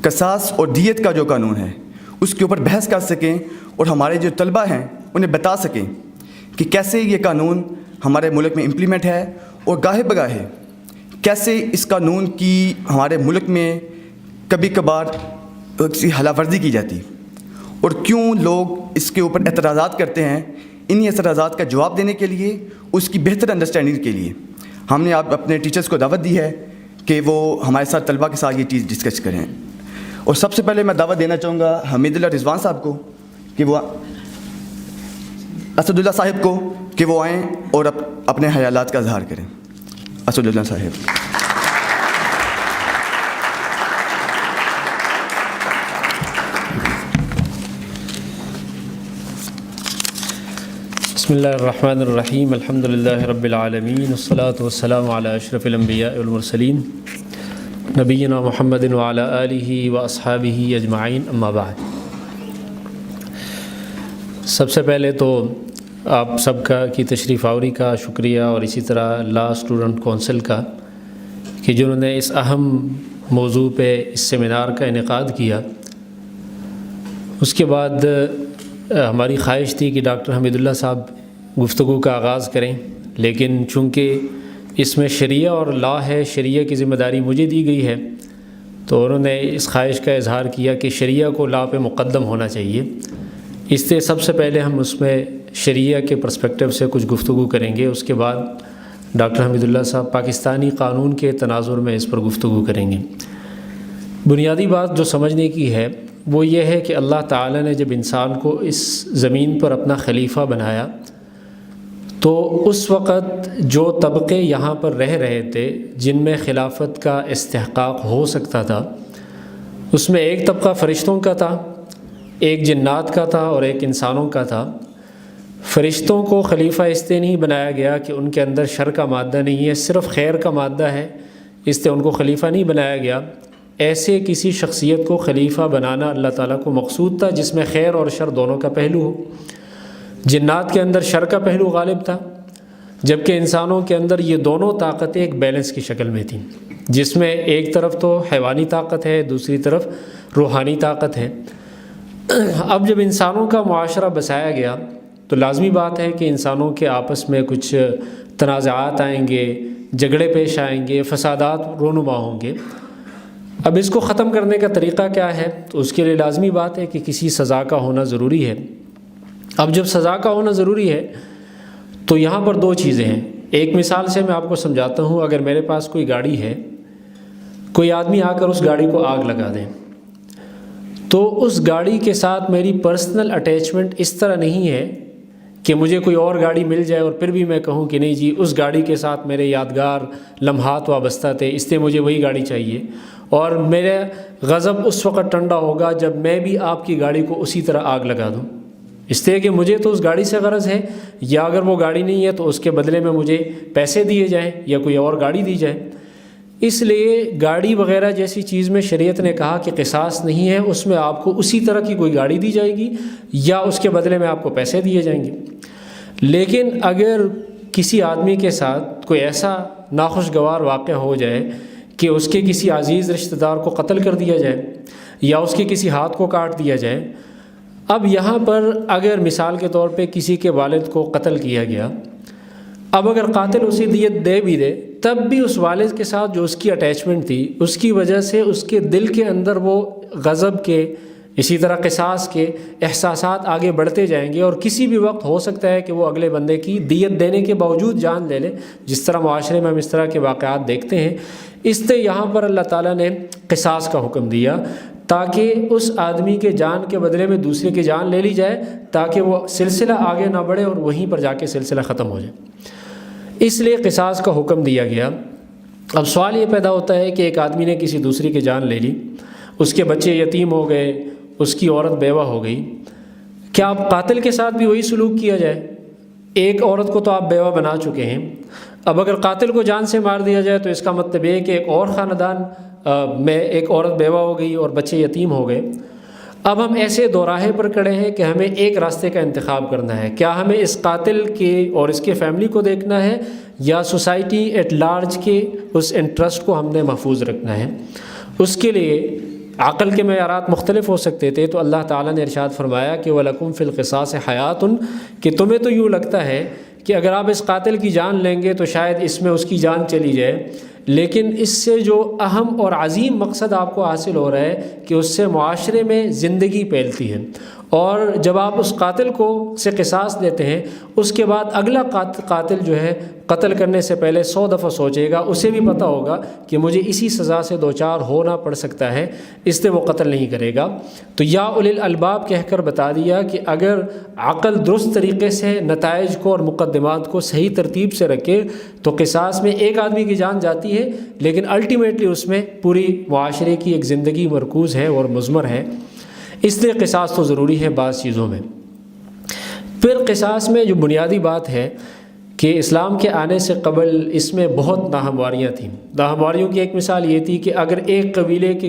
قصاص اور دیت کا جو قانون ہے اس کے اوپر بحث کر سکیں اور ہمارے جو طلبہ ہیں انہیں بتا سکیں کہ کیسے یہ قانون ہمارے ملک میں امپلیمنٹ ہے اور گاہے بگاہے کیسے اس قانون کی ہمارے ملک میں کبھی کبھار خلاف ورزی کی جاتی اور کیوں لوگ اس کے اوپر اعتراضات کرتے ہیں۔ انہی اعتراضات کا جواب دینے کے لیے، اس کی بہتر انڈرسٹینڈنگ کے لیے ہم نے اپنے ٹیچرز کو دعوت دی ہے کہ وہ ہمارے ساتھ طلبہ کے ساتھ یہ چیز ڈسکس کریں۔ اور سب سے پہلے میں دعوت دینا چاہوں گا حمید اللہ رضوان صاحب کو کہ وہ اسد اللہ صاحب کو کہ وہ آئیں اور اپنے خیالات کا اظہار کریں۔ اسد اللہ صاحب۔ بسم اللہ الرحمن الرحیم، الحمد للہ رب العالمین، والصلاة والسلام علی اشرف الانبیاء والمرسلین نبینا محمد وعلی آلہ واصحابہ اجمعین، اما بعد۔ سب سے پہلے تو آپ سب کی تشریف آوری کا شکریہ، اور اسی طرح لا اسٹوڈنٹ کونسل کا کہ جنہوں نے اس اہم موضوع پہ اس سیمینار کا انعقاد کیا۔ اس کے بعد ہماری خواہش تھی کہ ڈاکٹر حمید اللہ صاحب گفتگو کا آغاز کریں، لیکن چونکہ اس میں شریعہ اور لا ہے، شریعہ کی ذمہ داری مجھے دی گئی ہے، تو انہوں نے اس خواہش کا اظہار کیا کہ شریعہ کو لا پہ مقدم ہونا چاہیے۔ اس سے سب سے پہلے ہم اس میں شریعہ کے پرسپیکٹو سے کچھ گفتگو کریں گے، اس کے بعد ڈاکٹر حمید اللہ صاحب پاکستانی قانون کے تناظر میں اس پر گفتگو کریں گے۔ بنیادی بات جو سمجھنے کی ہے وہ یہ ہے کہ اللہ تعالیٰ نے جب انسان کو اس زمین پر اپنا خلیفہ بنایا تو اس وقت جو طبقے یہاں پر رہ رہے تھے جن میں خلافت کا استحقاق ہو سکتا تھا، اس میں ایک طبقہ فرشتوں کا تھا، ایک جنات کا تھا اور ایک انسانوں کا تھا۔ فرشتوں کو خلیفہ اس لیے نہیں بنایا گیا کہ ان کے اندر شر کا مادہ نہیں ہے، صرف خیر کا مادہ ہے، اس لیے ان کو خلیفہ نہیں بنایا گیا۔ ایسے کسی شخصیت کو خلیفہ بنانا اللہ تعالیٰ کو مقصود تھا جس میں خیر اور شر دونوں کا پہلو ہو۔ جنات کے اندر شر کا پہلو غالب تھا، جبکہ انسانوں کے اندر یہ دونوں طاقتیں ایک بیلنس کی شکل میں تھیں، جس میں ایک طرف تو حیوانی طاقت ہے، دوسری طرف روحانی طاقت ہے۔ اب جب انسانوں کا معاشرہ بسایا گیا تو لازمی بات ہے کہ انسانوں کے آپس میں کچھ تنازعات آئیں گے، جھگڑے پیش آئیں گے، فسادات رونما ہوں گے۔ اب اس کو ختم کرنے کا طریقہ کیا ہے؟ تو اس کے لیے لازمی بات ہے کہ کسی سزا کا ہونا ضروری ہے۔ اب جب سزا کا ہونا ضروری ہے تو یہاں پر دو چیزیں ہیں۔ ایک مثال سے میں آپ کو سمجھاتا ہوں۔ اگر میرے پاس کوئی گاڑی ہے، کوئی آدمی آ کر اس گاڑی کو آگ لگا دیں، تو اس گاڑی کے ساتھ میری پرسنل اٹیچمنٹ اس طرح نہیں ہے کہ مجھے کوئی اور گاڑی مل جائے اور پھر بھی میں کہوں کہ نہیں جی اس گاڑی کے ساتھ میرے یادگار لمحات وابستہ تھے، اس لیے مجھے وہی گاڑی چاہیے، اور میرا غضب اس وقت ٹھنڈا ہوگا جب میں بھی آپ کی گاڑی کو اسی طرح آگ لگا دوں، اس لیے کہ مجھے تو اس گاڑی سے غرض ہے، یا اگر وہ گاڑی نہیں ہے تو اس کے بدلے میں مجھے پیسے دیے جائیں یا کوئی اور گاڑی دی جائے۔ اس لیے گاڑی وغیرہ جیسی چیز میں شریعت نے کہا کہ قصاص نہیں ہے، اس میں آپ کو اسی طرح کی کوئی گاڑی دی جائے گی یا اس کے بدلے میں آپ کو پیسے دیے جائیں گے۔ لیکن اگر کسی آدمی کے ساتھ کوئی ایسا ناخوشگوار واقعہ ہو جائے کہ اس کے کسی عزیز رشتہ دار کو قتل کر دیا جائے یا اس کے کسی ہاتھ کو کاٹ دیا جائے، اب یہاں پر اگر مثال کے طور پہ کسی کے والد کو قتل کیا گیا، اب اگر قاتل اسے دیت دے بھی دے تب بھی اس والد کے ساتھ جو اس کی اٹیچمنٹ تھی اس کی وجہ سے اس کے دل کے اندر وہ غضب کے، اسی طرح قصاص کے احساسات آگے بڑھتے جائیں گے، اور کسی بھی وقت ہو سکتا ہے کہ وہ اگلے بندے کی دیت دینے کے باوجود جان لے لے، جس طرح معاشرے میں ہم اس طرح کے واقعات دیکھتے ہیں۔ اس سے یہاں پر اللہ تعالیٰ نے قصاص کا حکم دیا تاکہ اس آدمی کے جان کے بدلے میں دوسرے کی جان لے لی جائے، تاکہ وہ سلسلہ آگے نہ بڑھے اور وہیں پر جا کے سلسلہ ختم ہو جائے۔ اس لیے قصاص کا حکم دیا گیا۔ اب سوال یہ پیدا ہوتا ہے کہ ایک آدمی نے کسی دوسری کی جان لے لی، اس کے بچے یتیم ہو گئے، اس کی عورت بیوہ ہو گئی، کیا اب قاتل کے ساتھ بھی وہی سلوک کیا جائے؟ ایک عورت کو تو آپ بیوہ بنا چکے ہیں، اب اگر قاتل کو جان سے مار دیا جائے تو اس کا مطلب یہ کہ ایک اور خاندان میں ایک عورت بیوہ ہو گئی اور بچے یتیم ہو گئے۔ اب ہم ایسے دوراہے پر کھڑے ہیں کہ ہمیں ایک راستے کا انتخاب کرنا ہے۔ کیا ہمیں اس قاتل کے اور اس کے فیملی کو دیکھنا ہے یا سوسائٹی ایٹ لارج کے اس انٹرسٹ کو ہم نے محفوظ رکھنا ہے؟ اس کے لیے عقل کے معیارات مختلف ہو سکتے تھے، تو اللہ تعالیٰ نے ارشاد فرمایا کہ وَلَكُمْ فِي الْقِصَاصِ حَيَاتٌ، کہ تمہیں تو یوں لگتا ہے کہ اگر آپ اس قاتل کی جان لیں گے تو شاید اس میں اس کی جان چلی جائے، لیکن اس سے جو اہم اور عظیم مقصد آپ کو حاصل ہو رہا ہے کہ اس سے معاشرے میں زندگی پھیلتی ہے، اور جب آپ اس قاتل کو سے قصاص لیتے ہیں، اس کے بعد اگلا قاتل جو ہے قتل کرنے سے پہلے 100 دفعہ سوچے گا، اسے بھی پتہ ہوگا کہ مجھے اسی سزا سے دوچار ہونا پڑ سکتا ہے، اس لیے وہ قتل نہیں کرے گا۔ تو یا اولی الالباب کہہ کر بتا دیا کہ اگر عقل درست طریقے سے نتائج کو اور مقدمات کو صحیح ترتیب سے رکھے تو قصاص میں ایک آدمی کی جان جاتی ہے، لیکن الٹیمیٹلی اس میں پوری معاشرے کی ایک زندگی مرکوز ہے اور مضمر ہے، اس لیے قصاص تو ضروری ہے بعض چیزوں میں۔ پھر قصاص میں جو بنیادی بات ہے کہ اسلام کے آنے سے قبل اس میں بہت ناہمواریاں تھیں۔ ناہمواریوں کی ایک مثال یہ تھی کہ اگر ایک قبیلے کے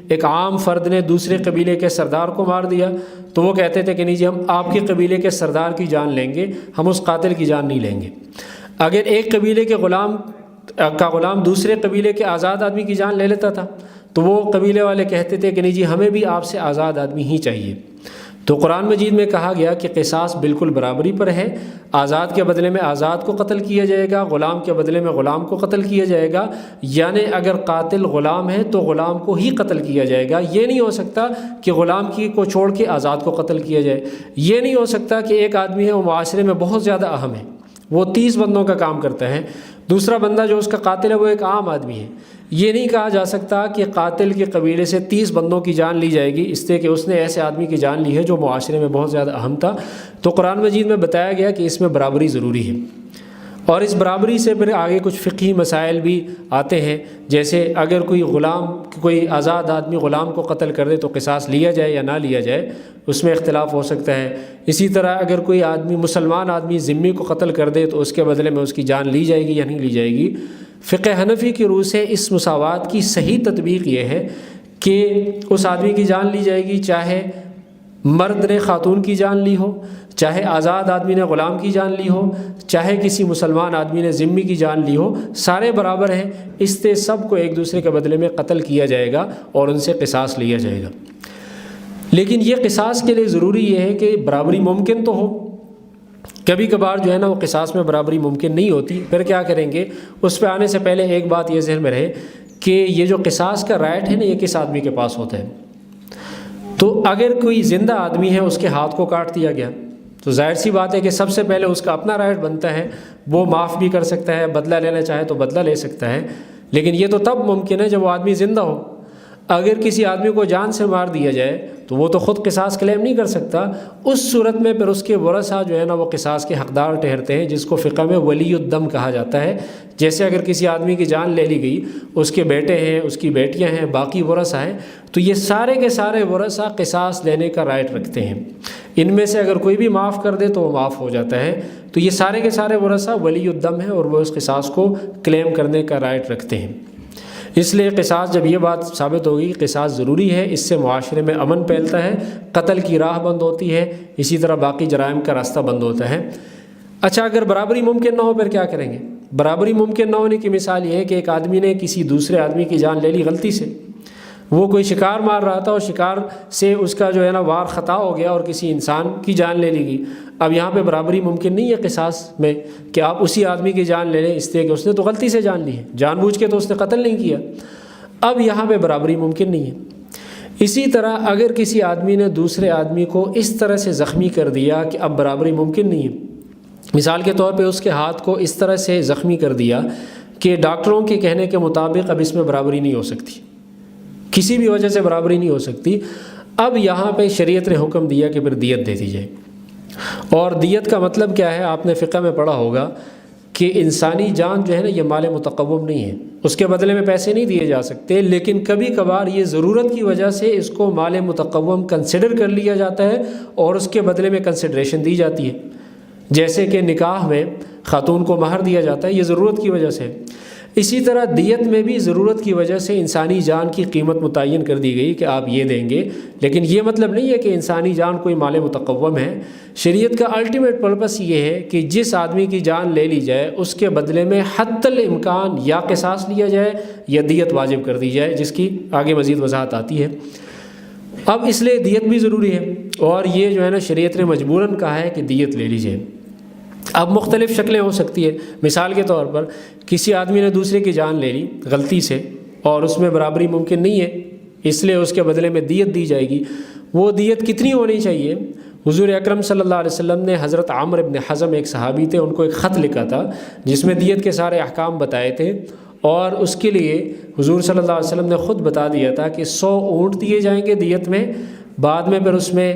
ایک عام فرد نے دوسرے قبیلے کے سردار کو مار دیا تو وہ کہتے تھے کہ نہیں جی ہم آپ کے قبیلے کے سردار کی جان لیں گے، ہم اس قاتل کی جان نہیں لیں گے۔ اگر ایک قبیلے کے غلام دوسرے قبیلے کے آزاد آدمی کی جان لے لیتا تھا تو وہ قبیلے والے کہتے تھے کہ نہیں جی ہمیں بھی آپ سے آزاد آدمی ہی چاہیے۔ تو قرآن مجید میں کہا گیا کہ قصاص بالکل برابری پر ہے، آزاد کے بدلے میں آزاد کو قتل کیا جائے گا، غلام کے بدلے میں غلام کو قتل کیا جائے گا، یعنی اگر قاتل غلام ہے تو غلام کو ہی قتل کیا جائے گا۔ یہ نہیں ہو سکتا کہ غلام کو چھوڑ کے آزاد کو قتل کیا جائے، یہ نہیں ہو سکتا کہ ایک آدمی ہے وہ معاشرے میں بہت زیادہ اہم ہے، وہ 30 بندوں کا کام کرتا ہے، دوسرا بندہ جو اس کا قاتل ہے وہ ایک عام آدمی ہے، یہ نہیں کہا جا سکتا کہ قاتل کے قبیلے سے 30 بندوں کی جان لی جائے گی اس لیے کہ اس نے ایسے آدمی کی جان لی ہے جو معاشرے میں بہت زیادہ اہم تھا۔ تو قرآن مجید میں بتایا گیا کہ اس میں برابری ضروری ہے، اور اس برابری سے پھر آگے کچھ فقہی مسائل بھی آتے ہیں، جیسے اگر کوئی آزاد آدمی غلام کو قتل کر دے تو قصاص لیا جائے یا نہ لیا جائے، اس میں اختلاف ہو سکتا ہے۔ اسی طرح اگر کوئی مسلمان آدمی ذمی کو قتل کر دے تو اس کے بدلے میں اس کی جان لی جائے گی یا نہیں لی جائے گی۔ فقہ حنفی کی روح سے اس مساوات کی صحیح تطبیق یہ ہے کہ اس آدمی کی جان لی جائے گی چاہے مرد نے خاتون کی جان لی ہو، چاہے آزاد آدمی نے غلام کی جان لی ہو، چاہے کسی مسلمان آدمی نے ذمی کی جان لی ہو، سارے برابر ہیں، اس سے سب کو ایک دوسرے کے بدلے میں قتل کیا جائے گا اور ان سے قصاص لیا جائے گا۔ لیکن یہ قصاص کے لیے ضروری یہ ہے کہ برابری ممکن تو ہو، کبھی کبھار جو ہے نا وہ قصاص میں برابری ممکن نہیں ہوتی، پھر کیا کریں گے؟ اس پہ آنے سے پہلے ایک بات یہ ذہن میں رہے کہ یہ جو قصاص کا رائٹ ہے نا یہ کس آدمی کے پاس ہوتا ہے۔ تو اگر کوئی زندہ آدمی ہے اس کے ہاتھ کو کاٹ دیا گیا تو ظاہر سی بات ہے کہ سب سے پہلے اس کا اپنا رائٹ بنتا ہے، وہ معاف بھی کر سکتا ہے، بدلہ لینا چاہے تو بدلہ لے سکتا ہے، لیکن یہ تو تب ممکن ہے جب وہ آدمی زندہ ہو۔ اگر کسی آدمی کو جان سے مار دیا جائے تو وہ تو خود قصاص کلیم نہیں کر سکتا، اس صورت میں پھر اس کے ورثاء جو ہے نا وہ قصاص کے حقدار ٹھہرتے ہیں، جس کو فقہ میں ولی الدم کہا جاتا ہے۔ جیسے اگر کسی آدمی کی جان لے لی گئی، اس کے بیٹے ہیں، اس کی بیٹیاں ہیں، باقی ورثاء ہیں، تو یہ سارے کے سارے ورثاء قصاص لینے کا رائٹ رکھتے ہیں۔ ان میں سے اگر کوئی بھی معاف کر دے تو وہ معاف ہو جاتا ہے، تو یہ سارے کے سارے ورثاء ولی الدم ہیں اور وہ اس قصاص کو کلیم کرنے کا رائٹ رکھتے ہیں۔ اس لیے قصاص جب یہ بات ثابت ہوگی قصاص ضروری ہے، اس سے معاشرے میں امن پھیلتا ہے، قتل کی راہ بند ہوتی ہے، اسی طرح باقی جرائم کا راستہ بند ہوتا ہے۔ اچھا اگر برابری ممکن نہ ہو پھر کیا کریں گے؟ برابری ممکن نہ ہونے کی مثال یہ ہے کہ ایک آدمی نے کسی دوسرے آدمی کی جان لے لی غلطی سے، وہ کوئی شکار مار رہا تھا اور شکار سے اس کا جو ہے نا وار خطا ہو گیا اور کسی انسان کی جان لے لی گئی۔ اب یہاں پہ برابری ممکن نہیں ہے قصاص میں کہ آپ اسی آدمی کی جان لے لیں، اس لیے کہ اس نے تو غلطی سے جان لی ہے، جان بوجھ کے تو اس نے قتل نہیں کیا۔ اب یہاں پہ برابری ممکن نہیں ہے۔ اسی طرح اگر کسی آدمی نے دوسرے آدمی کو اس طرح سے زخمی کر دیا کہ اب برابری ممکن نہیں ہے، مثال کے طور پہ اس کے ہاتھ کو اس طرح سے زخمی کر دیا کہ ڈاکٹروں کے کہنے کے مطابق اب اس میں برابری نہیں ہو سکتی، کسی بھی وجہ سے برابری نہیں ہو سکتی، اب یہاں پہ شریعت نے حکم دیا کہ پھر دیت دے دی جائے۔ اور دیت کا مطلب کیا ہے؟ آپ نے فقہ میں پڑھا ہوگا کہ انسانی جان جو ہے نا یہ مال متقوم نہیں ہے، اس کے بدلے میں پیسے نہیں دیے جا سکتے، لیکن کبھی کبھار یہ ضرورت کی وجہ سے اس کو مال متقوم کنسیڈر کر لیا جاتا ہے اور اس کے بدلے میں کنسیڈریشن دی جاتی ہے، جیسے کہ نکاح میں خاتون کو مہر دیا جاتا ہے، یہ ضرورت کی وجہ سے۔ اسی طرح دیت میں بھی ضرورت کی وجہ سے انسانی جان کی قیمت متعین کر دی گئی کہ آپ یہ دیں گے، لیکن یہ مطلب نہیں ہے کہ انسانی جان کوئی مال متقوم ہے۔ شریعت کا الٹیمیٹ پرپس یہ ہے کہ جس آدمی کی جان لے لی جائے اس کے بدلے میں حتی الامکان یا قصاص لیا جائے یا دیت واجب کر دی جائے، جس کی آگے مزید وضاحت آتی ہے۔ اب اس لیے دیت بھی ضروری ہے، اور یہ جو ہے نا شریعت نے مجبوراً کہا ہے کہ دیت لے لیجیے۔ اب مختلف شکلیں ہو سکتی ہے، مثال کے طور پر کسی آدمی نے دوسرے کی جان لے لی غلطی سے اور اس میں برابری ممکن نہیں ہے، اس لیے اس کے بدلے میں دیت دی جائے گی۔ وہ دیت کتنی ہونی چاہیے؟ حضور اکرم صلی اللہ علیہ وسلم نے حضرت عامر بن حزم ایک صحابی تھے، ان کو ایک خط لکھا تھا جس میں دیت کے سارے احکام بتائے تھے، اور اس کے لیے حضور صلی اللہ علیہ وسلم نے خود بتا دیا تھا کہ 100 اونٹ دیے جائیں گے دیت میں۔ بعد میں پھر اس میں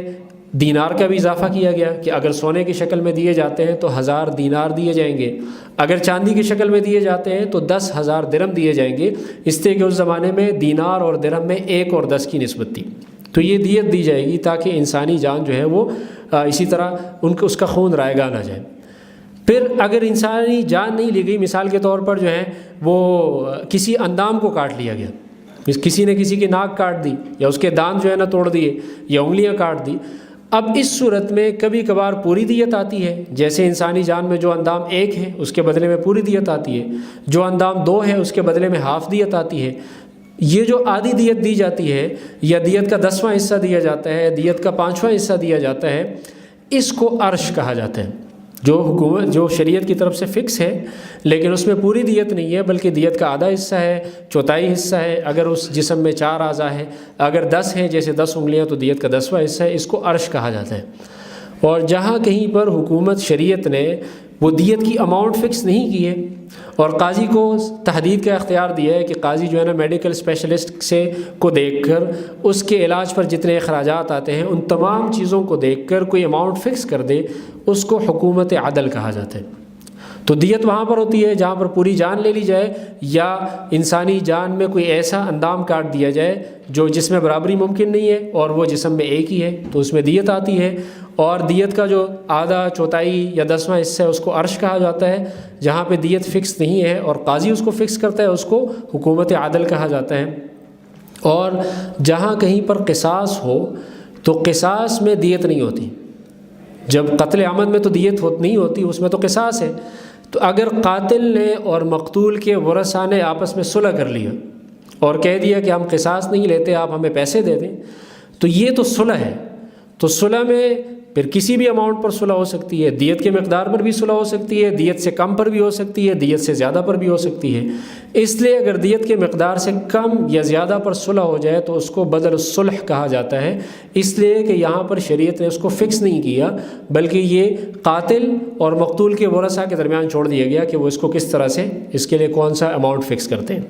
دینار کا بھی اضافہ کیا گیا کہ اگر سونے کی شکل میں دیے جاتے ہیں تو 1000 دینار دیے جائیں گے، اگر چاندی کی شکل میں دیے جاتے ہیں تو 10,000 درہم دیے جائیں گے، اس لیے کہ اس زمانے میں دینار اور درہم میں 1 اور 10 کی نسبت تھی۔ تو یہ دیت دی جائے گی تاکہ انسانی جان جو ہے وہ اسی طرح اس کا خون رائگاں نہ جائے۔ پھر اگر انسانی جان نہیں لی گئی، مثال کے طور پر جو ہے وہ کسی اندام کو کاٹ لیا گیا، کسی نے کسی کی ناک کاٹ دی یا اس کے دانت جو ہے نا توڑ دیے یا انگلیاں کاٹ دی، اب اس صورت میں کبھی کبھار پوری دیت آتی ہے، جیسے انسانی جان میں جو اندام 1 ہے اس کے بدلے میں پوری دیت آتی ہے، جو اندام 2 ہے اس کے بدلے میں ہاف دیت آتی ہے۔ یہ جو آدھی دیت دی جاتی ہے یا دیت کا 10واں حصہ دیا جاتا ہے، دیت کا 5واں حصہ دیا جاتا ہے، اس کو عرش کہا جاتا ہے، جو شریعت کی طرف سے فکس ہے، لیکن اس میں پوری دیت نہیں ہے بلکہ دیت کا آدھا حصہ ہے، چوتھائی حصہ ہے۔ اگر اس جسم میں 4 اعضاء ہیں، اگر 10 ہیں جیسے 10 انگلیاں تو دیت کا 10واں حصہ ہے، اس کو عرش کہا جاتا ہے۔ اور جہاں کہیں پر حکومت شریعت نے وہ دیت کی اماؤنٹ فکس نہیں کی ہے اور قاضی کو تحدید کا اختیار دیا ہے کہ قاضی جو ہے نا میڈیکل اسپیشلسٹ کو دیکھ کر اس کے علاج پر جتنے اخراجات آتے ہیں ان تمام چیزوں کو دیکھ کر کوئی اماؤنٹ فکس کر دے، اس کو حکومت عدل کہا جاتا ہے۔ تو دیت وہاں پر ہوتی ہے جہاں پر پوری جان لے لی جائے یا انسانی جان میں کوئی ایسا اندام کاٹ دیا جائے جس میں برابری ممکن نہیں ہے اور وہ جسم میں ایک ہی ہے، تو اس میں دیت آتی ہے۔ اور دیت کا جو آدھا، چوتھائی یا 10واں حصہ ہے اس کو عرش کہا جاتا ہے۔ جہاں پہ دیت فکس نہیں ہے اور قاضی اس کو فکس کرتا ہے اس کو حکومت عدل کہا جاتا ہے۔ اور جہاں کہیں پر قصاص ہو تو قصاص میں دیت نہیں ہوتی، جب قتل عمد میں تو دیت نہیں ہوتی، اس میں تو قصاص ہے۔ تو اگر قاتل نے اور مقتول کے ورثاء نے آپس میں صلح کر لیا اور کہہ دیا کہ ہم قصاص نہیں لیتے، آپ ہمیں پیسے دے دیں، تو یہ تو صلح ہے۔ تو صلح میں پھر کسی بھی اماؤنٹ پر صلح ہو سکتی ہے، دیت کے مقدار پر بھی صلح ہو سکتی ہے، دیت سے کم پر بھی ہو سکتی ہے، دیت سے زیادہ پر بھی ہو سکتی ہے۔ اس لیے اگر دیت کے مقدار سے کم یا زیادہ پر صلح ہو جائے تو اس کو بدل الصلح کہا جاتا ہے، اس لیے کہ یہاں پر شریعت نے اس کو فکس نہیں کیا بلکہ یہ قاتل اور مقتول کے ورثاء کے درمیان چھوڑ دیا گیا کہ وہ اس کو کس طرح سے اس کے لیے کون سا اماؤنٹ فکس کرتے ہیں۔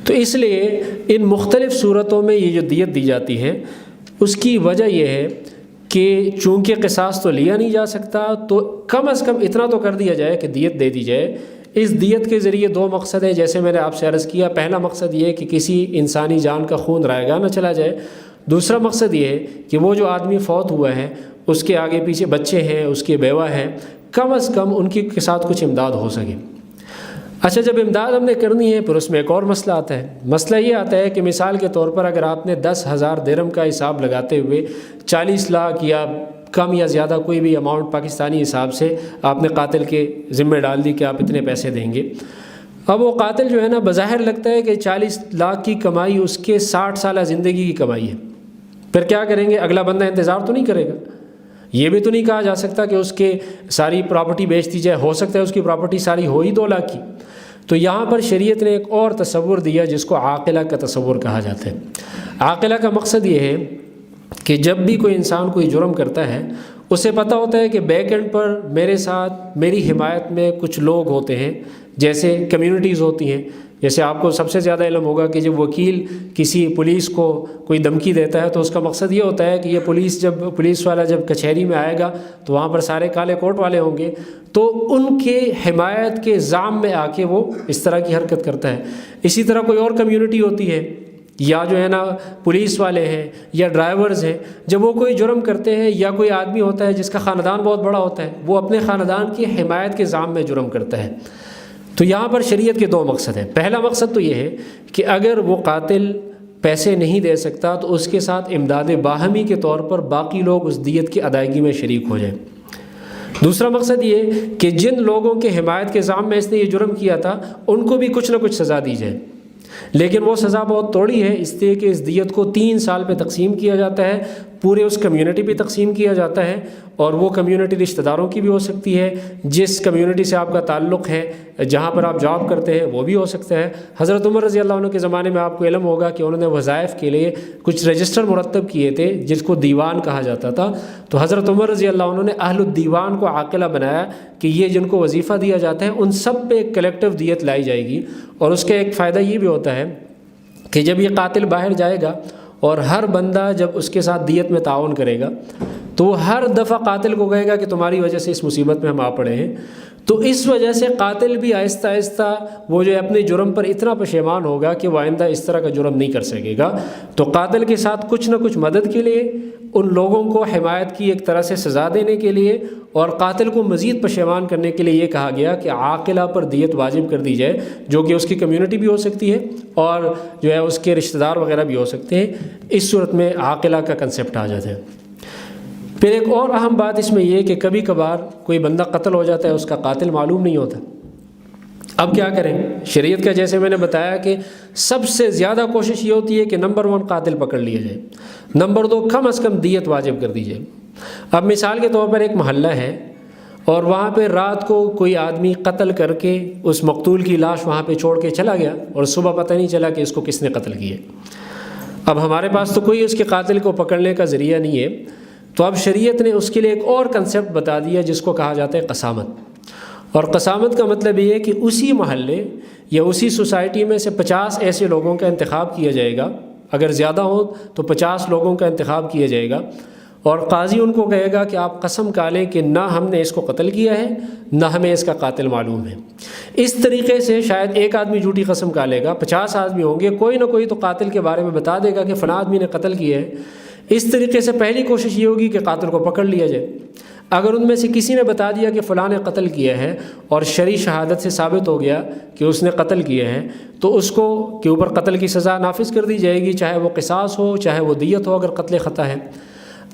تو اس لیے ان مختلف صورتوں میں یہ جو دیت دی جاتی ہے اس کی وجہ یہ ہے کہ چونکہ قصاص تو لیا نہیں جا سکتا تو کم از کم اتنا تو کر دیا جائے کہ دیت دے دی جائے۔ اس دیت کے ذریعے 2 مقصد ہیں، جیسے میں نے آپ سے عرض کیا۔ پہلا مقصد یہ ہے کہ کسی انسانی جان کا خون رائگاں نہ چلا جائے۔ دوسرا مقصد یہ ہے کہ وہ جو آدمی فوت ہوا ہے اس کے آگے پیچھے بچے ہیں، اس کے بیوہ ہیں، کم از کم ان کے ساتھ کچھ امداد ہو سکے۔ اچھا، جب امداد ہم نے کرنی ہے پھر اس میں ایک اور مسئلہ آتا ہے۔ مسئلہ یہ آتا ہے کہ مثال کے طور پر اگر آپ نے 10,000 درہم کا حساب لگاتے ہوئے 40 لاکھ یا کم یا زیادہ کوئی بھی اماؤنٹ پاکستانی حساب سے آپ نے قاتل کے ذمہ ڈال دی کہ آپ اتنے پیسے دیں گے، اب وہ قاتل جو ہے نا بظاہر لگتا ہے کہ 40 لاکھ کی کمائی اس کے 60 سالہ زندگی کی کمائی ہے، پھر کیا کریں گے؟ اگلا بندہ انتظار تو نہیں کرے گا۔ یہ بھی تو نہیں کہا جا سکتا کہ اس کے ساری پراپرٹی بیچ دی جائے، ہو سکتا ہے اس کی پراپرٹی ساری ہو ہی 2 لاکھ کی۔ تو یہاں پر شریعت نے ایک اور تصور دیا جس کو عاقلہ کا تصور کہا جاتا ہے۔ عاقلہ کا مقصد یہ ہے کہ جب بھی کوئی انسان کوئی جرم کرتا ہے اسے پتہ ہوتا ہے کہ بیک اینڈ پر میرے ساتھ میری حمایت میں کچھ لوگ ہوتے ہیں، جیسے کمیونٹیز ہوتی ہیں۔ جیسے آپ کو سب سے زیادہ علم ہوگا کہ جب وکیل کسی پولیس کو کوئی دھمکی دیتا ہے تو اس کا مقصد یہ ہوتا ہے کہ یہ پولیس والا جب کچہری میں آئے گا تو وہاں پر سارے کالے کوٹ والے ہوں گے، تو ان کے حمایت کے زام میں آ کے وہ اس طرح کی حرکت کرتا ہے۔ اسی طرح کوئی اور کمیونٹی ہوتی ہے یا جو ہے نا پولیس والے ہیں یا ڈرائیورز ہیں، جب وہ کوئی جرم کرتے ہیں یا کوئی آدمی ہوتا ہے جس کا خاندان بہت بڑا ہوتا ہے، وہ اپنے خاندان کی حمایت کے زام میں جرم کرتا ہے، تو یہاں پر شریعت کے دو مقصد ہیں. پہلا مقصد تو یہ ہے کہ اگر وہ قاتل پیسے نہیں دے سکتا تو اس کے ساتھ امداد باہمی کے طور پر باقی لوگ اس دیت کی ادائیگی میں شریک ہو جائیں. دوسرا مقصد یہ کہ جن لوگوں کے حمایت کے الزام میں اس نے یہ جرم کیا تھا ان کو بھی کچھ نہ کچھ سزا دی جائے، لیکن وہ سزا بہت توڑی ہے، اس لیے کہ اس دیت کو 3 سال پہ تقسیم کیا جاتا ہے، پورے اس کمیونٹی پہ تقسیم کیا جاتا ہے، اور وہ کمیونٹی رشتہ داروں کی بھی ہو سکتی ہے، جس کمیونٹی سے آپ کا تعلق ہے، جہاں پر آپ جاب کرتے ہیں وہ بھی ہو سکتا ہے. حضرت عمر رضی اللہ عنہ کے زمانے میں آپ کو علم ہوگا کہ انہوں نے وظائف کے لیے کچھ رجسٹر مرتب کیے تھے جس کو دیوان کہا جاتا تھا. تو حضرت عمر رضی اللہ عنہ نے اہل الدیوان کو عاقلہ بنایا کہ یہ جن کو وظیفہ دیا جاتا ہے ان سب پہ ایک کلیکٹیو دیت لائی جائے گی. اور اس کا ایک فائدہ یہ بھی ہوتا ہے کہ جب یہ قاتل باہر جائے گا اور ہر بندہ جب اس کے ساتھ دیت میں تعاون کرے گا تو وہ ہر دفعہ قاتل کو کہے گا کہ تمہاری وجہ سے اس مصیبت میں ہم آ پڑے ہیں. تو اس وجہ سے قاتل بھی آہستہ آہستہ وہ جو اپنے جرم پر اتنا پشیمان ہوگا کہ وہ آئندہ اس طرح کا جرم نہیں کر سکے گا. تو قاتل کے ساتھ کچھ نہ کچھ مدد کے لیے، ان لوگوں کو حمایت کی ایک طرح سے سزا دینے کے لیے، اور قاتل کو مزید پشیمان کرنے کے لیے یہ کہا گیا کہ عاقلہ پر دیت واجب کر دی جائے، جو کہ اس کی کمیونٹی بھی ہو سکتی ہے اور جو ہے اس کے رشتہ دار وغیرہ بھی ہو سکتے ہیں. اس صورت میں عاقلہ کا کنسیپٹ آ جاتا ہے. پھر ایک اور اہم بات اس میں یہ کہ کبھی کبھار کوئی بندہ قتل ہو جاتا ہے، اس کا قاتل معلوم نہیں ہوتا. اب کیا کریں؟ شریعت کا جیسے میں نے بتایا کہ سب سے زیادہ کوشش یہ ہوتی ہے کہ نمبر 1 قاتل پکڑ لیا جائے، نمبر 2 کم از کم دیت واجب کر دی جائے. اب مثال کے طور پر ایک محلہ ہے اور وہاں پہ رات کو کوئی آدمی قتل کر کے اس مقتول کی لاش وہاں پہ چھوڑ کے چلا گیا اور صبح پتہ نہیں چلا کہ اس کو کس نے قتل کیا. اب ہمارے پاس تو کوئی اس کے قاتل کو پکڑنے کا ذریعہ نہیں ہے، تو اب شریعت نے اس کے لیے ایک اور کنسیپٹ بتا دیا جس کو کہا جاتا ہے قسامت. اور قسامت کا مطلب یہ ہے کہ اسی محلے یا اسی سوسائٹی میں سے 50 ایسے لوگوں کا انتخاب کیا جائے گا، اگر زیادہ ہو تو 50 لوگوں کا انتخاب کیا جائے گا، اور قاضی ان کو کہے گا کہ آپ قسم کھا لیں کہ نہ ہم نے اس کو قتل کیا ہے نہ ہمیں اس کا قاتل معلوم ہے. اس طریقے سے شاید ایک آدمی جھوٹی قسم کھا لے گا، 50 آدمی ہوں گے، کوئی نہ کوئی تو قاتل کے بارے میں بتا دے گا کہ فلاں آدمی نے قتل کیا ہے. اس طریقے سے پہلی کوشش یہ ہوگی کہ قاتل کو پکڑ لیا جائے. اگر ان میں سے کسی نے بتا دیا کہ فلاں نے قتل کیا ہے اور شرعی شہادت سے ثابت ہو گیا کہ اس نے قتل کیا ہے، تو اس کو کے اوپر قتل کی سزا نافذ کر دی جائے گی، چاہے وہ قصاص ہو چاہے وہ دیت ہو اگر قتل خطا ہے.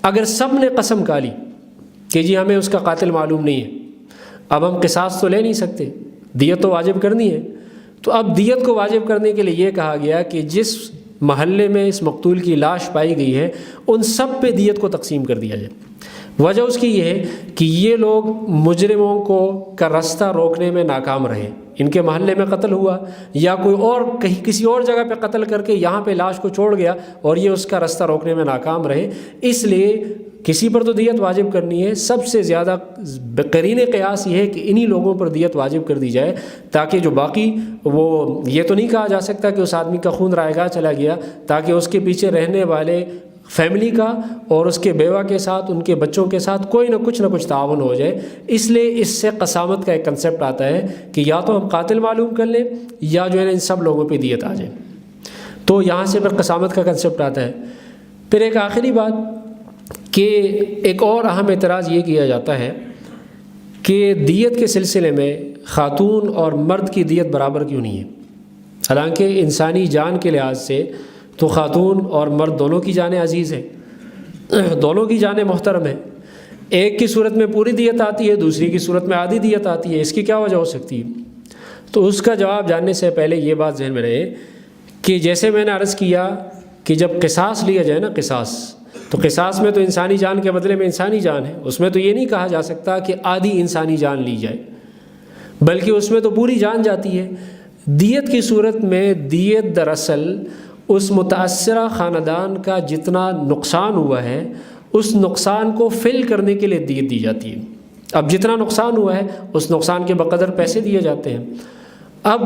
اگر سب نے قسم کھا لی کہ جی ہمیں اس کا قاتل معلوم نہیں ہے، اب ہم قصاص تو لے نہیں سکتے، دیت تو واجب کرنی ہے. تو اب دیت کو واجب کرنے کے لیے یہ کہا گیا کہ جس محلے میں اس مقتول کی لاش پائی گئی ہے ان سب پہ دیت کو تقسیم کر دیا جائے. وجہ اس کی یہ ہے کہ یہ لوگ مجرموں کو کا راستہ روکنے میں ناکام رہے. ان کے محلے میں قتل ہوا یا کوئی اور کہیں کسی اور جگہ پہ قتل کر کے یہاں پہ لاش کو چھوڑ گیا اور یہ اس کا راستہ روکنے میں ناکام رہے. اس لیے کسی پر تو دیت واجب کرنی ہے، سب سے زیادہ قرین قیاس یہ ہے کہ انہی لوگوں پر دیت واجب کر دی جائے، تاکہ جو باقی وہ یہ تو نہیں کہا جا سکتا کہ اس آدمی کا خون رائے گاہ چلا گیا، تاکہ اس کے پیچھے رہنے والے فیملی کا اور اس کے بیوہ کے ساتھ ان کے بچوں کے ساتھ کوئی نہ کچھ تعاون ہو جائے. اس لیے اس سے قسامت کا ایک کنسیپٹ آتا ہے کہ یا تو ہم قاتل معلوم کر لیں یا جو ہے نا ان سب لوگوں پہ دیت آ جائے. تو یہاں سے پھر قسامت کا کنسیپٹ آتا ہے. پھر ایک آخری بات کہ ایک اور اہم اعتراض یہ کیا جاتا ہے کہ دیت کے سلسلے میں خاتون اور مرد کی دیت برابر کیوں نہیں ہے؟ حالانکہ انسانی جان کے لحاظ سے تو خاتون اور مرد دونوں کی جانیں عزیز ہیں، دونوں کی جانیں محترم ہیں. ایک کی صورت میں پوری دیت آتی ہے، دوسری کی صورت میں آدھی دیت آتی ہے. اس کی کیا وجہ ہو سکتی ہے؟ تو اس کا جواب جاننے سے پہلے یہ بات ذہن میں رہے کہ جیسے میں نے عرض کیا کہ جب قصاص لیا جائے نا، قصاص تو قصاص میں تو انسانی جان کے بدلے میں انسانی جان ہے. اس میں تو یہ نہیں کہا جا سکتا کہ آدھی انسانی جان لی جائے، بلکہ اس میں تو پوری جان جاتی ہے. دیت کی صورت میں دیت دراصل اس متاثرہ خاندان کا جتنا نقصان ہوا ہے اس نقصان کو فل کرنے کے لیے دیت دی جاتی ہے. اب جتنا نقصان ہوا ہے اس نقصان کے بقدر پیسے دیے جاتے ہیں. اب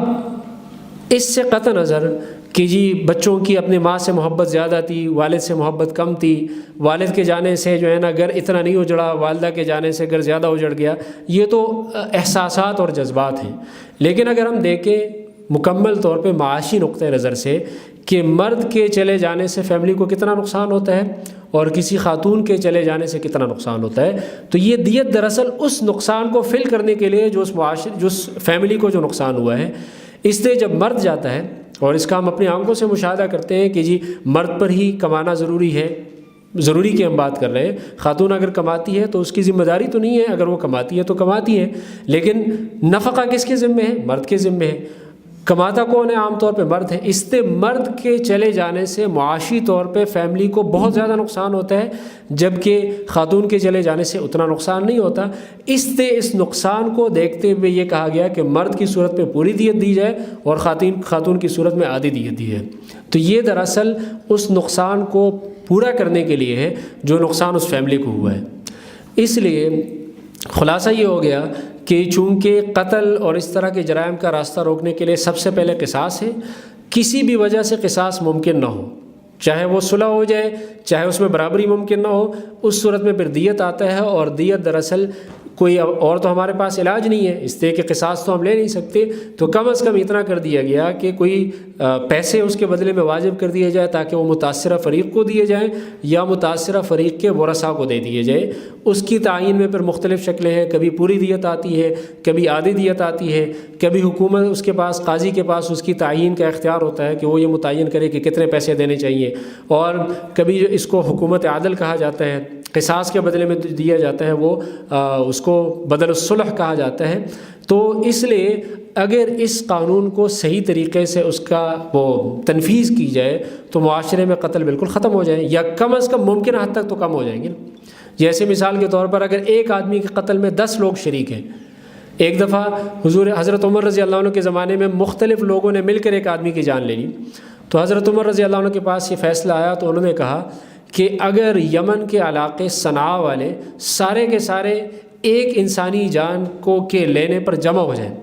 اس سے قطع نظر کہ جی بچوں کی اپنی ماں سے محبت زیادہ تھی، والد سے محبت کم تھی، والد کے جانے سے جو ہے نا گھر اتنا نہیں اجڑا، والدہ کے جانے سے گھر زیادہ اجڑ گیا، یہ تو احساسات اور جذبات ہیں. لیکن اگر ہم دیکھیں مکمل طور پہ معاشی نقطہ نظر سے کہ مرد کے چلے جانے سے فیملی کو کتنا نقصان ہوتا ہے اور کسی خاتون کے چلے جانے سے کتنا نقصان ہوتا ہے. تو یہ دیت دراصل اس نقصان کو فل کرنے کے لیے جو اس فیملی کو جو نقصان ہوا ہے. اس لیے جب مرد جاتا ہے، اور اس کا ہم اپنی آنکھوں سے مشاہدہ کرتے ہیں کہ جی مرد پر ہی کمانا ضروری ہے، ضروری کی ہم بات کر رہے ہیں. خاتون اگر کماتی ہے تو اس کی ذمہ داری تو نہیں ہے، اگر وہ کماتی ہے تو کماتی ہے، لیکن نفقہ کس کے ذمہ ہے؟ مرد کے ذمہ ہے. کماتا کون ہے؟ عام طور پہ مرد ہے. اس سے مرد کے چلے جانے سے معاشی طور پہ فیملی کو بہت زیادہ نقصان ہوتا ہے، جبکہ خاتون کے چلے جانے سے اتنا نقصان نہیں ہوتا. اس سے اس نقصان کو دیکھتے ہوئے یہ کہا گیا کہ مرد کی صورت میں پوری دیت دی جائے اور خاتون کی صورت میں آدھی دیت دی جائے. تو یہ دراصل اس نقصان کو پورا کرنے کے لیے ہے جو نقصان اس فیملی کو ہوا ہے. اس لیے خلاصہ یہ ہو گیا کہ چونکہ قتل اور اس طرح کے جرائم کا راستہ روکنے کے لیے سب سے پہلے قصاص ہے. کسی بھی وجہ سے قصاص ممکن نہ ہو، چاہے وہ صلح ہو جائے، چاہے اس میں برابری ممکن نہ ہو، اس صورت میں پھر دیت آتا ہے. اور دیت دراصل کوئی اور تو ہمارے پاس علاج نہیں ہے، اس لیے کہ قصاص تو ہم لے نہیں سکتے، تو کم از کم اتنا کر دیا گیا کہ کوئی پیسے اس کے بدلے میں واجب کر دیے جائے تاکہ وہ متاثرہ فریق کو دیے جائیں یا متاثرہ فریق کے ورثاء کو دے دیے جائے. اس کی تعین میں پھر مختلف شکلیں ہیں، کبھی پوری دیت آتی ہے، کبھی آدھی دیت آتی ہے، کبھی حکومت اس کے پاس، قاضی کے پاس اس کی تعین کا اختیار ہوتا ہے کہ وہ یہ متعین کرے کہ کتنے پیسے دینے چاہیے، اور کبھی اس کو حکومت عدل کہا جاتا ہے. قصاص کے بدلے میں دیا جاتا ہے وہ اس کو بدل الصلح کہا جاتا ہے. تو اس لیے اگر اس قانون کو صحیح طریقے سے اس کا وہ تنفیذ کی جائے تو معاشرے میں قتل بالکل ختم ہو جائیں، یا کم از کم ممکن حد تک تو کم ہو جائیں گے. جیسے مثال کے طور پر اگر ایک آدمی کے قتل میں 10 لوگ شریک ہیں، ایک دفعہ حضرت عمر رضی اللہ عنہ کے زمانے میں مختلف لوگوں نے مل کر ایک آدمی کی جان لے لی، تو حضرت عمر رضی اللہ عنہ کے پاس یہ فیصلہ آیا تو انہوں نے کہا کہ اگر یمن کے علاقے صنعاء والے سارے کے سارے ایک انسانی جان کو کے لینے پر جمع ہو جائیں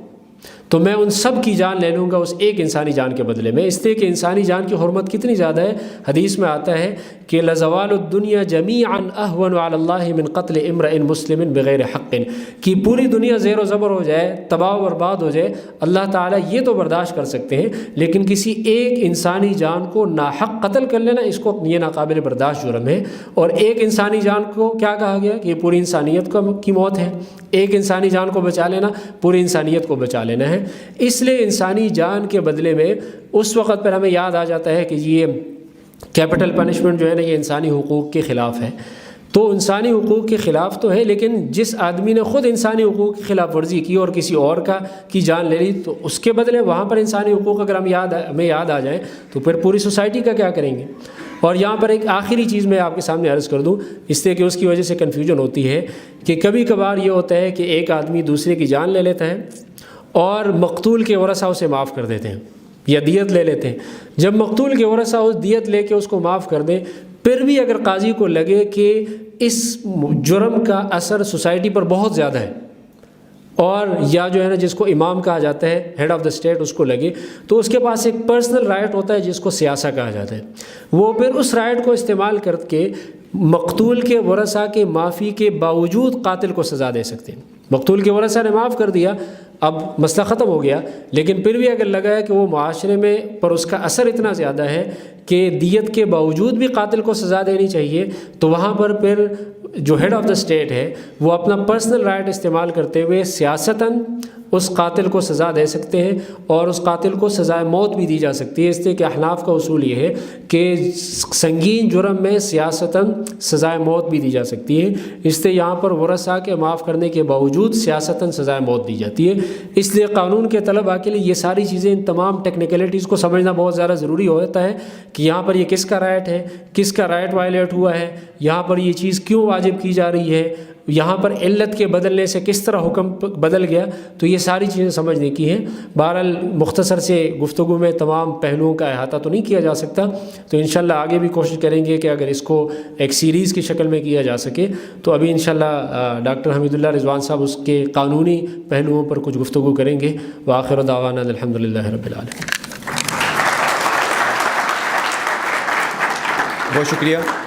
تو میں ان سب کی جان لے لوں گا اس ایک انسانی جان کے بدلے میں. اس لیے کہ انسانی جان کی حرمت کتنی زیادہ ہے. حدیث میں آتا ہے کہ لزوال الدنیا جمیعا اہون علی اللہ من قتل امرئ مسلم بغیر حق، کہ پوری دنیا زیر و زبر ہو جائے، تباہ و برباد ہو جائے، اللہ تعالیٰ یہ تو برداشت کر سکتے ہیں، لیکن کسی ایک انسانی جان کو ناحق قتل کر لینا، اس کو یہ ناقابل برداشت جرم ہے. اور ایک انسانی جان کو کیا کہا گیا کہ یہ پوری انسانیت کی موت ہے. ایک انسانی جان کو بچا لینا پوری انسانیت کو بچا لینا ہے. اس لیے انسانی جان کے بدلے میں اس وقت پر ہمیں یاد آ جاتا ہے کہ یہ کیپٹل پنشمنٹ جو ہے نا یہ انسانی حقوق کے خلاف ہے. تو انسانی حقوق کے خلاف تو ہے، لیکن جس آدمی نے خود انسانی حقوق کی خلاف ورزی کی اور کسی اور کی جان لے لی تو اس کے بدلے وہاں پر انسانی حقوق اگر ہمیں یاد آ جائیں تو پھر پوری سوسائٹی کا کیا کریں گے. اور یہاں پر ایک آخری چیز میں آپ کے سامنے عرض کر دوں، اس لیے کہ اس کی وجہ سے کنفیوژن ہوتی ہے کہ کبھی کبھار یہ ہوتا ہے کہ ایک آدمی دوسرے کی جان لے لیتا ہے اور مقتول کے ورثاء اسے معاف کر دیتے ہیں یا دیت لے لیتے ہیں. جب مقتول کے ورثاء اس دیت لے کے اس کو معاف کر دیں، پھر بھی اگر قاضی کو لگے کہ اس جرم کا اثر سوسائٹی پر بہت زیادہ ہے، اور یا جو ہے نا جس کو امام کہا جاتا ہے، ہیڈ آف دا اسٹیٹ، اس کو لگے، تو اس کے پاس ایک پرسنل رائٹ ہوتا ہے جس کو سیاسہ کہا جاتا ہے. وہ پھر اس رائٹ کو استعمال کر کے مقتول کے ورثاء کے معافی کے باوجود قاتل کو سزا دے سکتے ہیں. مقتول کے ورثاء نے معاف کر دیا، اب مسئلہ ختم ہو گیا، لیکن پھر بھی اگر لگا ہے کہ وہ معاشرے میں پر اس کا اثر اتنا زیادہ ہے کہ دیت کے باوجود بھی قاتل کو سزا دینی چاہیے، تو وہاں پر پھر جو ہیڈ آف دا اسٹیٹ ہے وہ اپنا پرسنل رائٹ استعمال کرتے ہوئے سیاستاً اس قاتل کو سزا دے سکتے ہیں، اور اس قاتل کو سزائے موت بھی دی جا سکتی ہے. اس لیے کہ احناف کا اصول یہ ہے کہ سنگین جرم میں سیاستاً سزائے موت بھی دی جا سکتی ہے. اس لیے یہاں پر ورثاء کے معاف کرنے کے باوجود سیاستاً سزائے موت دی جاتی ہے. اس لیے قانون کے طلباء کے لیے یہ ساری چیزیں، ان تمام ٹیکنیکلٹیز کو سمجھنا بہت زیادہ ضروری ہوتا ہے کہ یہاں پر یہ کس کا رائٹ ہے، کس کا رائٹ وائلیٹ ہوا ہے، یہاں پر یہ چیز کیوں واجب کی جا رہی ہے، یہاں پر علت کے بدلنے سے کس طرح حکم بدل گیا. تو یہ ساری چیزیں سمجھنے کی ہیں. بہرحال مختصر سے گفتگو میں تمام پہلوؤں کا احاطہ تو نہیں کیا جا سکتا، تو انشاءاللہ آگے بھی کوشش کریں گے کہ اگر اس کو ایک سیریز کی شکل میں کیا جا سکے. تو ابھی انشاءاللہ ڈاکٹر حمید اللہ رضوان صاحب اس کے قانونی پہلوؤں پر کچھ گفتگو کریں گے. وآخر دعوانا الحمدللہ رب العالمین. بہت شکریہ.